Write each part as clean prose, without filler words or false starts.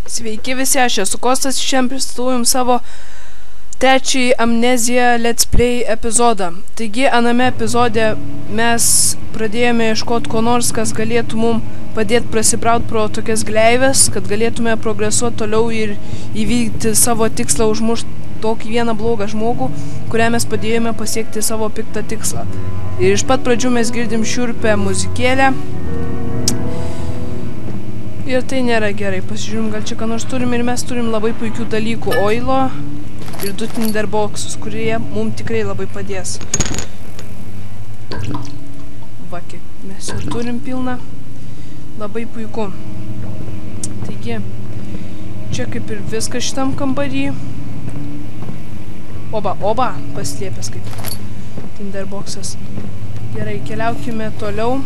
Sveiki visi, aš esu Kostas, šiandien pristatau jums savo trečiąjį Amnezija Let's Play epizodą. Taigi, aname epizode mes pradėjome ieškoti ko nors, kas galėtų mums padėti prasibrauti pro tokias gleivės, kad galėtume progresuoti toliau ir įvykdyti savo tikslą užmušti tokį vieną blogą žmogų, kurią mes padėjome pasiekti savo piktą tikslą. Ir iš pat pradžių mes girdim šiurpę muzikėlę. Ir tai nėra gerai. Pasižiūrim, gal čia ką nors turim, ir mes turim labai puikių dalykų. Oilo ir du tinderboxus, kurie mums tikrai labai padės. Va, kiek mes ir turim pilną. Labai puiku. Taigi, čia kaip ir viskas šitam kambarį. Oba, paslėpęs kaip tinderboxas. Gerai, keliaukime toliau.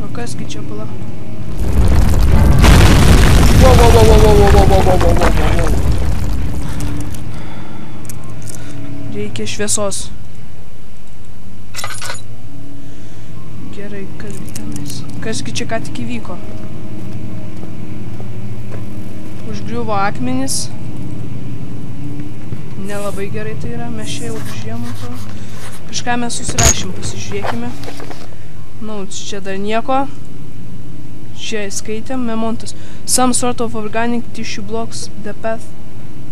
O kasgi čia pala? Reikia šviesos. Gerai, kasgi tenais? Kasgi čia ką tik įvyko? Užgriuvo akmenis. Nelabai gerai tai yra, mes čia jau žiemą. Kažką mes susirašym, pasižiūrėkime. Čia dar nieko. Čia skaitėm, memontas. Some sort of organic tissue blocks the path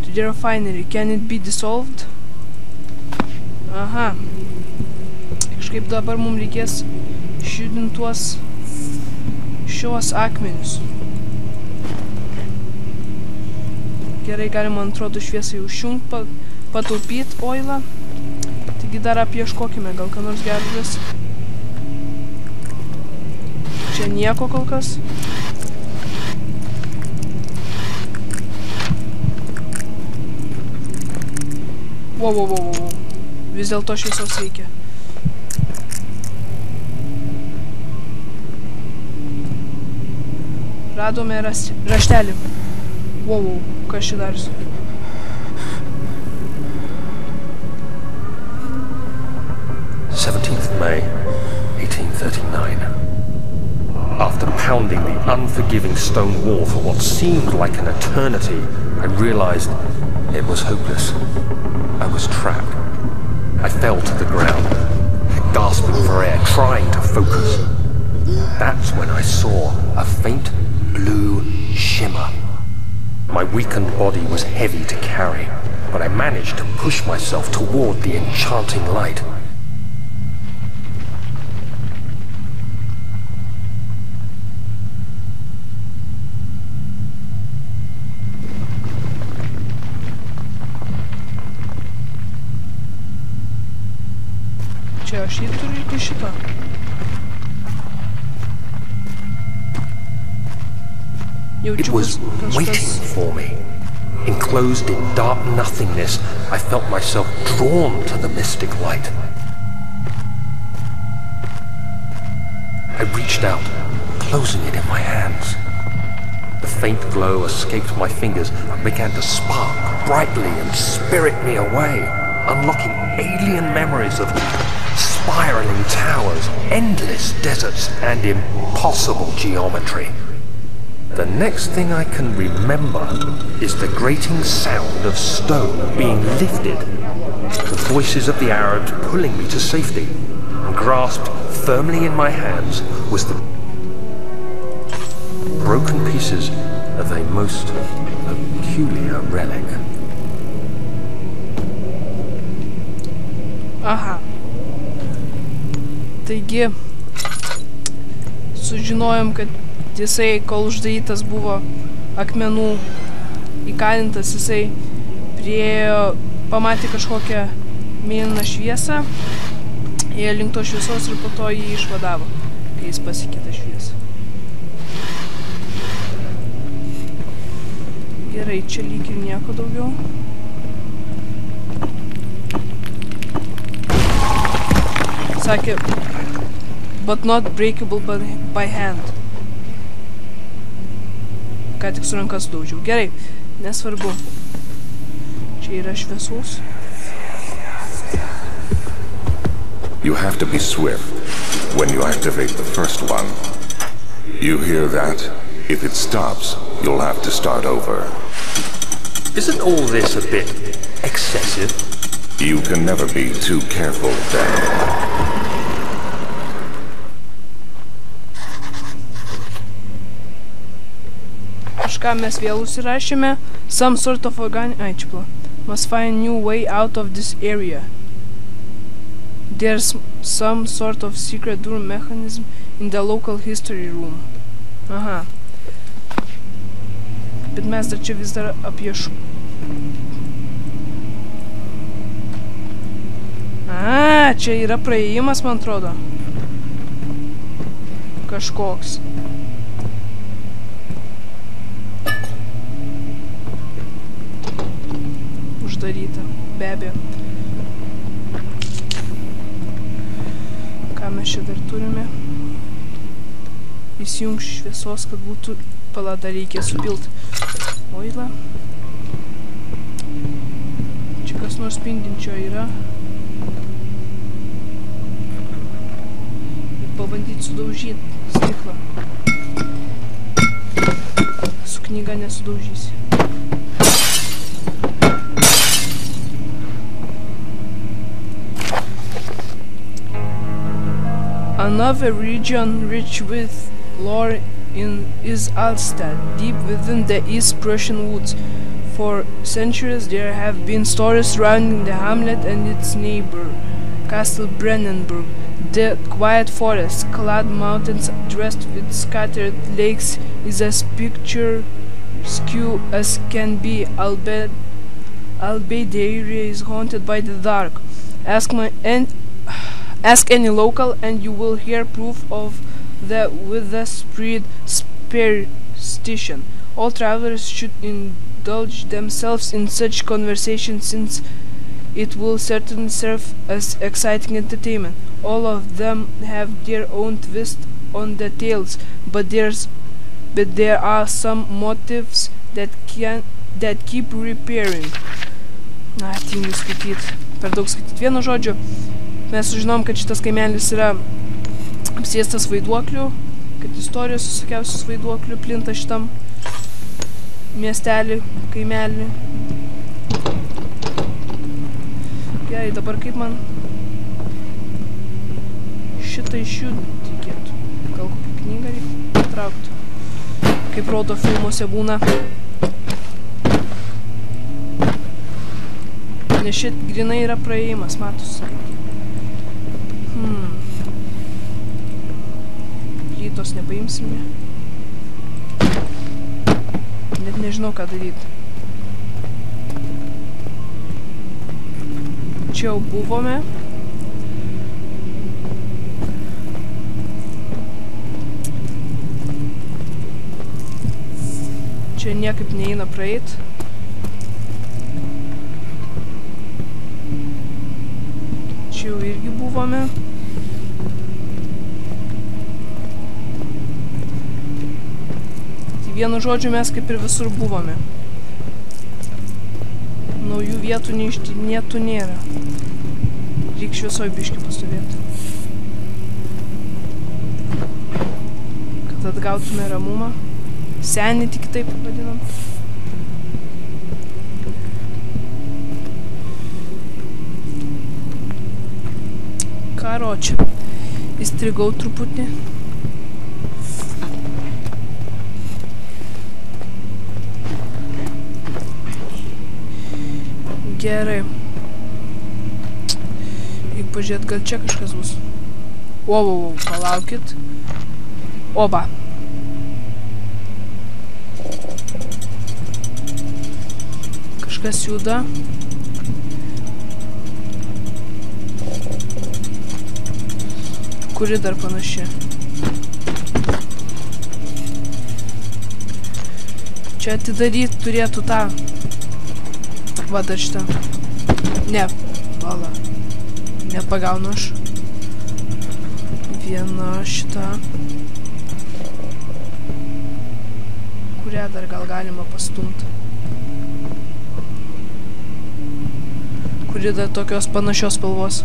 to the refinery. Can it be dissolved? Aha. Kažkaip dabar mums reikės išjudintuos šios akmenius. Gerai, galima, man atrodo, šviesai užjungti, pataupyti oilą. Taigi dar apieškokime, gal ką nors geras. Čia nieko kol kas. Wow. Vis dėlto šviesos reikia. Radome raštelį. Wow, kas čia darosi? May 1839. After pounding the unforgiving stone wall for what seemed like an eternity, I realized it was hopeless. I was trapped. I fell to the ground, gasping for air, trying to focus. That's when I saw a faint blue shimmer. My weakened body was heavy to carry, but I managed to push myself toward the enchanting light. Čia aš jį turiu iki šito. It was waiting for me. Enclosed in dark nothingness, I felt myself drawn to the mystic light. I reached out, closing it in my hands. The faint glow escaped my fingers and began to spark brightly and spirit me away, unlocking alien memories of spiraling towers, endless deserts, and impossible geometry. The next thing I can remember is the grating sound of stone being lifted, the voices of the Arabs pulling me to safety, and grasped firmly in my hands was the broken pieces of a most peculiar relic. Aha. Taigi, sužinojom, kad jisai, kol uždarytas buvo akmenų įkalintas, jisai priėjo, pamatė kažkokią mėlyną šviesą, ėjo link to šviesos ir po to jį išvadavo, kai jis pasiekė tą šviesą. Gerai, čia lyg ir nieko daugiau. Sakė, but not breakable by hand. Ką tik su rankas daužiau. Gerai, nesvarbu. Čia yra šviesos. You have to be swift when you activate the first one. You hear that? If it stops, you'll have to start over. Isn't all this a bit excessive? You can never be too careful, Dan. Kažką mes vėl užsirašėme. Some sort of must find new way out of this area. There's some sort of secret door mechanism in the local history room. Aha. Bet mes dar čia vis dar apieš... čia yra praėjimas, man atrodo. Kažkoks. Uždaryta, be abejo. Ką mes čia dar turime? Įsijung šviesos, kad būtų... Pala, dar reikia supilt. Oila. Čia kas nors spindinčio yra. Pabandyti sudaužyti stiklą. Su knyga nesudaužysi. Another region rich with lore is Alstad, deep within the East Prussian woods. For centuries there have been stories surrounding the hamlet and its neighbor, Castle Brennenburg. The quiet forest, clad mountains dressed with scattered lakes, is as picturesque as can be, albeit the area is haunted by the dark. Ask any local and you will hear proof of the widespread superstition. All travelers should indulge themselves in such conversation, since it will certainly serve as exciting entertainment. All of them have their own twist on the tales, but there are some motives that keep repairing. Tingiu skaityt. Per daug skaityt. Vienu žodžiu, mes sužinom, kad šitas kaimelis yra apsėstas vaiduoklių, kad istorijos visokiausius vaiduoklių plinta šitam miestelį, kaimelį. Gerai, dabar kaip man šitą išjudinti reikėtų? Gal kokią knygą reikia patraukti? Kaip rodo filmuose būna. Nes šit grinai yra praėjimas, matosi. Rytos nepaimsime. Net nežinau, ką daryti. Čia jau buvome. Čia niekaip neina praeit. Čia jau irgi buvome. Tai vienu žodžiu mes kaip ir visur buvome. Naujų vietų neištyrinėtų nėra. Reik šviesoj biškį pastovėti. Kad atgautume ramumą. Senį tik taip vadinam. Karočią. Įstrigau truputį. Gerai. Jeigu pažiūrėt, gal čia kažkas bus. Palaukit. Oba. Kažkas juda. Kuri dar panaši? Čia atidaryt turėtų tą. Va dar šitą. Ne, pala. Nepagaunu aš. Viena šitą. Kurią dar gal galima pastumti. Kuri dar tokios panašios spalvos.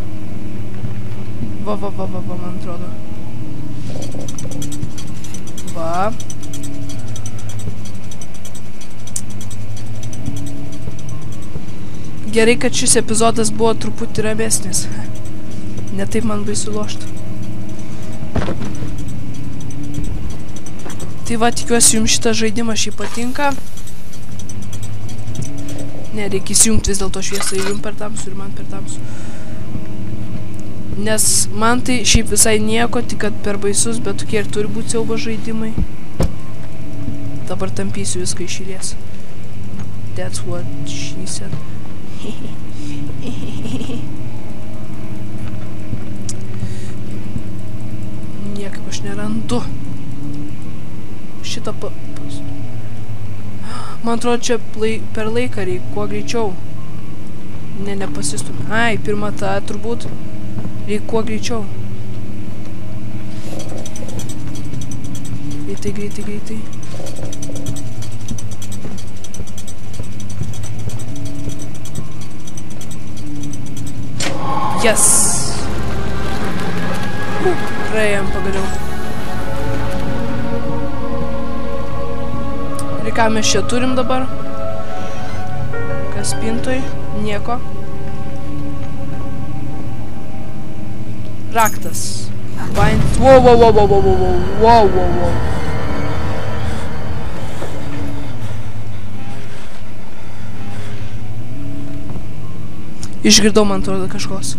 Va, man atrodo. Va. Gerai, kad šis epizodas buvo truputį ramesnis. Ne taip man baisu lošti. Tai va, tikiuosi jums šitas žaidimas šiaip patinka. Ne, reikia įsijungti vis dėlto šviesą ir jums per tamsų ir man per tamsų. Nes man tai šiaip visai nieko, tik kad per baisus, bet tokie ir turi būti siaubo žaidimai. Dabar tampysiu viską iš eilės. That's what she said. Niekaip aš nerandu. Šitą man atrodo, čia per laiką reikia, kuo greičiau. Ne, nepasistumė. Ai, pirma ta, turbūt. Reikia kuo greičiau. Greitai, greitai, greitai. Yes! Praėjom pagaliau. Ir ką mes čia turim dabar? Kas spintoj? Nieko. Raktas. Wow. Išgirdau, man atrodo, kažkos.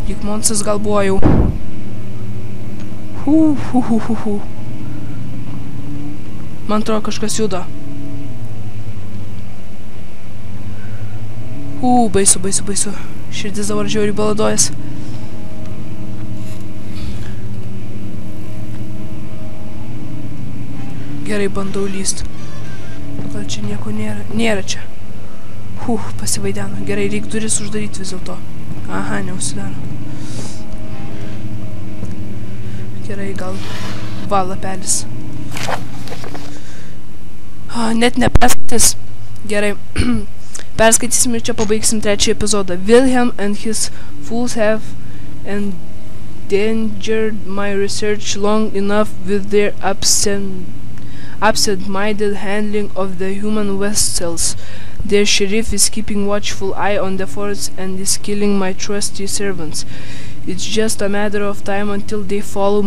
Juk monstras gal buvo jau. Man atrodo, kažkas juda. Baisu. Širdis dabar žiauriai baladojas. Gerai, bandau lyst. Gal čia nieko nėra. Nėra čia. Pasivaideno. Gerai, reikia duris uždaryti vis dėlto. Aha, neužsidaro. Gerai, gal va lapelis. Net neperskaitys. Gerai. Perskaitysim ir čia pabaigsim trečią epizodą. Wilhelm and his fools have endangered my research long enough with their absent-minded handling of the human vessels. Their sheriff is keeping watchful eye on the forest and is killing my trusty servants. It's just a matter of time until they follow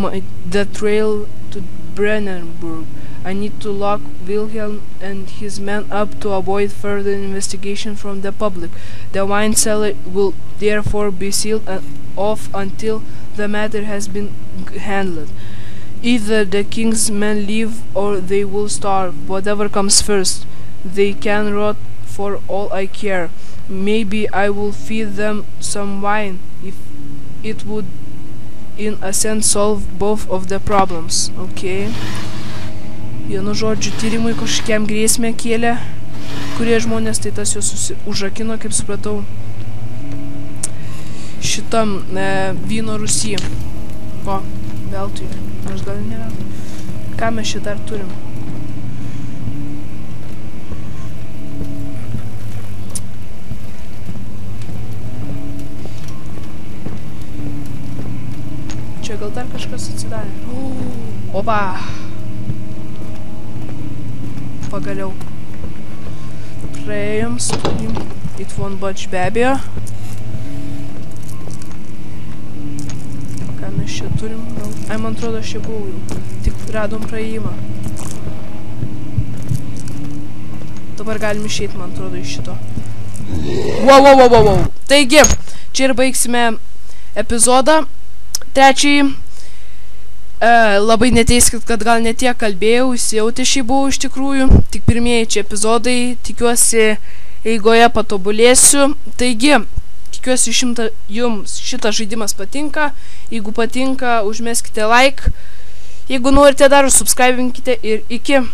the trail to Brennenburg. I need to lock Wilhelm and his men up to avoid further investigation from the public. The wine cellar will therefore be sealed off until the matter has been handled. Either the king's men leave or they will starve. Whatever comes first. They can rot for all I care. Maybe I will feed them some wine if it would in a sense solve both of the problems. Okay. Vienu žodžiu, tyrimui kažkokiam grėsmę kėlė, kurie žmonės, tai tas juos užrakino, kaip supratau, šitam vyno Rusy. O, veltui, nors gal nėra. Ką mes šitą dar turim? Čia gal dar kažkas atsidarė. Opa! Pagaliau. Praėjom, studim. It won't budge, be abejo. Ką mes čia turim? Ai, man atrodo, aš čia buvau jau. Tik radom praėjimą. Dabar galim išeiti, man atrodo, iš šito. Wow. Taigi, čia ir baigsime epizodą. Trečiai. Labai neteiskit, kad gal netiek kalbėjau, įsijautė šį buvau iš tikrųjų. Tik pirmieji čia epizodai, tikiuosi eigoje patobulėsiu. Taigi, tikiuosi jums šitas žaidimas patinka. Jeigu patinka, užmeskite like. Jeigu norite dar, subscribinkite ir iki.